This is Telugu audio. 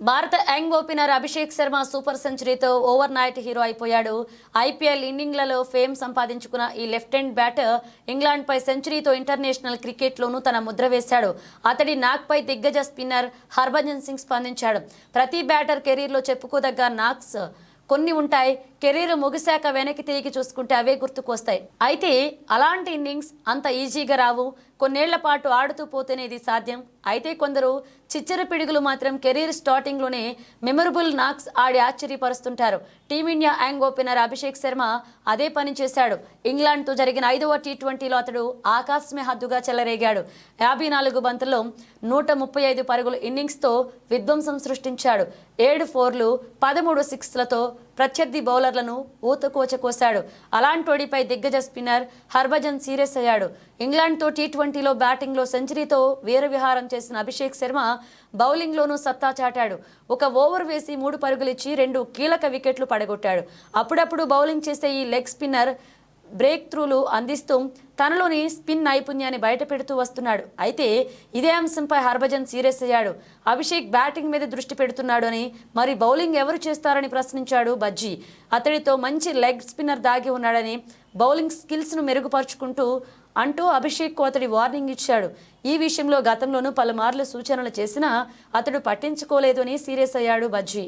భారత young opener Abhishek Sharma super సెంచరీతో ఓవర్ నైట్ హీరో అయిపోయాడు. ఐపీఎల్ ఇన్నింగ్లలో ఫేమ్ సంపాదించుకున్న ఈ లెఫ్ట్ హ్యాండ్ బ్యాటర్ ఇంగ్లాండ్పై సెంచరీతో ఇంటర్నేషనల్ క్రికెట్లోనూ తన ముద్ర వేశాడు. అతడి నాక్పై దిగ్గజ స్పిన్నర్ హర్భజన్ సింగ్ స్పందించాడు. ప్రతి బ్యాటర్ కెరీర్లో చెప్పుకోదగ్గ నాక్స్ కొన్ని ఉంటాయి. కెరీర్ ముగిశాక వెనక్కి తిరిగి చూసుకుంటే అవే గుర్తుకొస్తాయి. అయితే అలాంటి ఇన్నింగ్స్ అంత ఈజీగా రావు. కొన్నేళ్ల పాటు ఆడుతూ పోతేనే ఇది సాధ్యం. అయితే కొందరు చిచ్చర పిడుగులు మాత్రం కెరీర్ స్టార్టింగ్లోనే మెమరబుల్ నాక్స్ ఆడి ఆశ్చర్యపరుస్తుంటారు. Team India young opener Abhishek Sharma అదే పని చేశాడు. ఇంగ్లాండ్తో జరిగిన 5వ టీ20లో అతడు ఆకాశమే హద్దుగా చెలరేగాడు. 54 బంతుల్లో 135 పరుగుల ఇన్నింగ్స్తో విధ్వంసం సృష్టించాడు. 7 4లు 13 6లతో ప్రత్యర్థి బౌలర్లను ఊతకోచ కోశాడు. అలాంటోడిపై దిగ్గజ స్పిన్నర్ హర్భజన్ సీరియస్ అయ్యాడు. ఇంగ్లాండ్తో టీ20లో బ్యాటింగ్లో సెంచరీతో వీరవిహారం చేసిన అభిషేక్ శర్మ బౌలింగ్లోనూ సత్తా చాటాడు. ఒక ఓవర్ వేసి 3 పరుగులిచ్చి 2 కీలక వికెట్లు పడగొట్టాడు. అప్పుడప్పుడు బౌలింగ్ చేసే ఈ లెగ్ స్పిన్నర్ బ్రేక్ త్రూలు అందిస్తూ తనలోని స్పిన్ నైపుణ్యాన్ని బయటపెడుతూ వస్తున్నాడు. అయితే ఇదే అంశంపై హర్భజన్ సీరియస్ అయ్యాడు. అభిషేక్ బ్యాటింగ్ మీద దృష్టి పెడుతున్నాడు అని, మరి బౌలింగ్ ఎవరు చేస్తారని ప్రశ్నించాడు బజ్జీ. అతడితో మంచి లెగ్ స్పిన్నర్ దాగి ఉన్నాడని, బౌలింగ్ స్కిల్స్ను మెరుగుపరుచుకుంటూ అంటూ అభిషేక్కు అతడి వార్నింగ్ ఇచ్చాడు. ఈ విషయంలో గతంలోనూ పలుమార్లు సూచనలు చేసినా అతడు పట్టించుకోలేదు అని సీరియస్ అయ్యాడు బజ్జీ.